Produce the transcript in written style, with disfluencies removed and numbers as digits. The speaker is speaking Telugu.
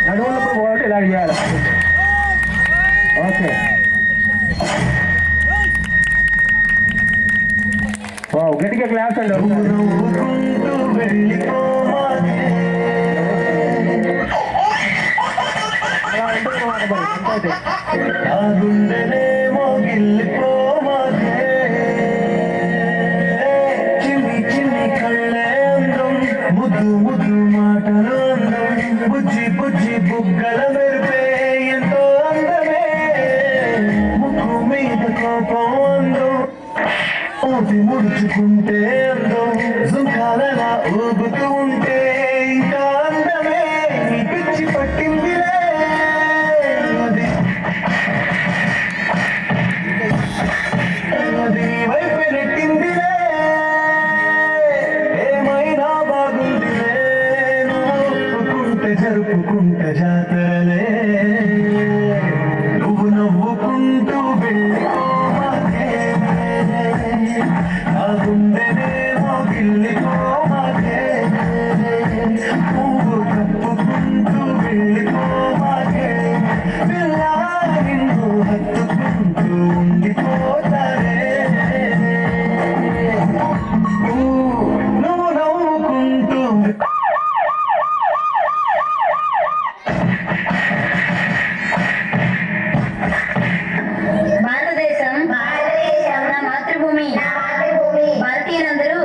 నడువులప్పుడు పోవాలి ఇలా చేయాలి. ఓకే గట్టిగా క్లాస్ అండి. చిన్ని చిన్ని కళ్ళే అందం, ముద్దు ముద్దు మాటలు అందం, బుజ్జి బుజ్జి బుగ్గల మెరుపే ఎంతో అందమే, ముక్కు మీద కోపం అందం, ఊపి ముడుచుకుంటే అందం, సుఖాలలా ఊగుతూ ఉంటే ఇంకా అందమే, నీ పిచ్చి పట్టిందిలే అది అది వైపు నెట్టిందిలే, ఏమైనా బాగుందిలే, ఒప్పుకుంటే జరుపుకుంటే జాతరలే, నువ్వు నవ్వుకుంటూ వెళ్ళిపోమాకే, నా గుండెనేమో గిల్లిపోమాకే, నువ్వు తప్పుకుంటూ వెళ్ళిపోమాకే, పిల్లా నిన్ను హత్తుకుంటూ ఉండిపోతారే, నువ్వు నవ్వుకుంటూ భారతదేశం నా మాతృభూమి భారతీయులందరూ